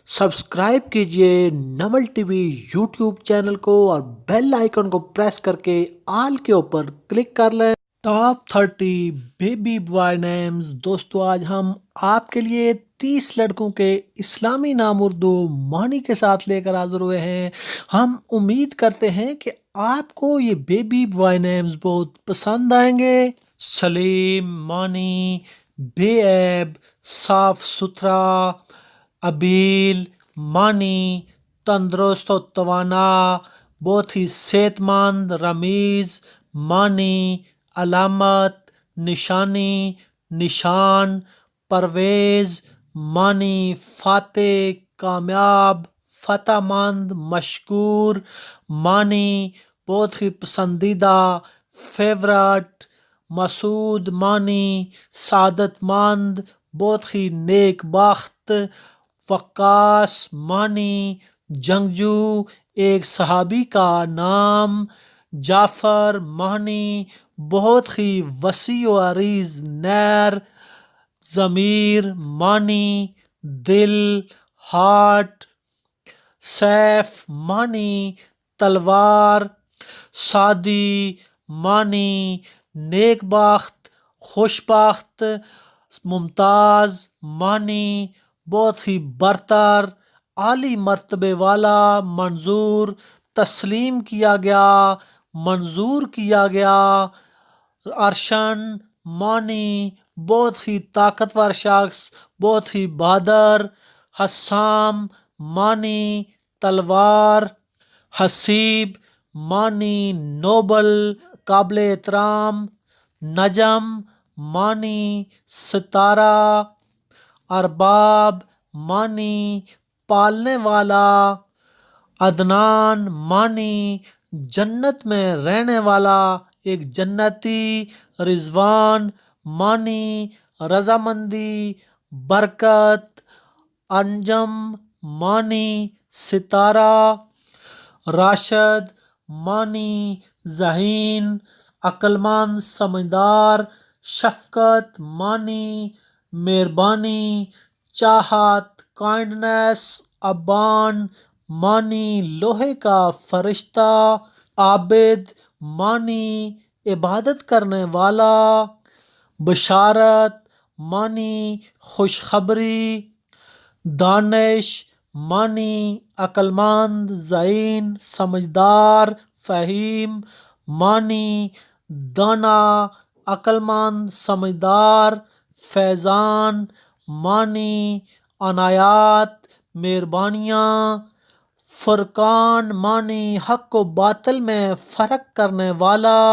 Subscribe کیجئے Namal T V YouTube channel کو اور بیل آئیکن کو پریس کر کے آل کے اوپر کلک کر لیں۔ Top 30 baby boy names. دوستو آج ہم آپ کے لیے 30 لڑکوں کے اسلامی نام اردو معنی کے ساتھ لے کر حاضر ہوئے ہیں۔ ہم امید کرتے ہیں کہ آپ کو یہ بیبی بوائے نیمز بہت پسند آئیں گے۔ سلیم معنی بے عیب، صاف ستھرا۔ ابیل معنی تندرست و توانا، بہت ہی صحت مند۔ رمیز معنی علامت، نشانی، نشان۔ پرویز معنی فاتح، کامیاب، فتح مند، مشکور۔ معنی بہت ہی پسندیدہ، فیورٹ۔ مسعود معنی سعادت مند، بہت ہی نیک بخت۔ وقاص معنی جنگجو، ایک صحابی کا نام۔ جعفر معنی بہت ہی وسیع و عریض نہر۔ ضمیر معنی دل، ہارٹ۔ سیف معنی تلوار۔ سعدی معنی نیک بخت، خوش بخت۔ ممتاز معنی بہت ہی برتر، اعلیٰ مرتبے والا۔ منظور تسلیم کیا گیا، منظور کیا گیا۔ ارشن معنی بہت ہی طاقتور شخص، بہت ہی بہادر۔ حسام معنی تلوار۔ حسیب معنی نوبل، قابل احترام۔ نجم معنی ستارہ۔ ارباب معنی پالنے والا۔ عدنان معنی جنت میں رہنے والا، ایک جنتی۔ رضوان معنی رضامندی، برکت۔ انجم معنی ستارہ۔ راشد معنی ذہین، عقلمند، سمجھدار۔ شفقت معنی مہربانی، چاہت، کائنڈنس۔ ابان معنی لوہے کا فرشتہ۔ عابد معنی عبادت کرنے والا۔ بشارت معنی خوشخبری۔ دانش معنی عقلمند، ذہین، سمجھدار۔ فہیم معنی دانا، عقلمند، سمجھدار۔ فیضان معنی عنایات، مہربانیاں۔ فرقان معنی حق و باطل میں فرق کرنے والا۔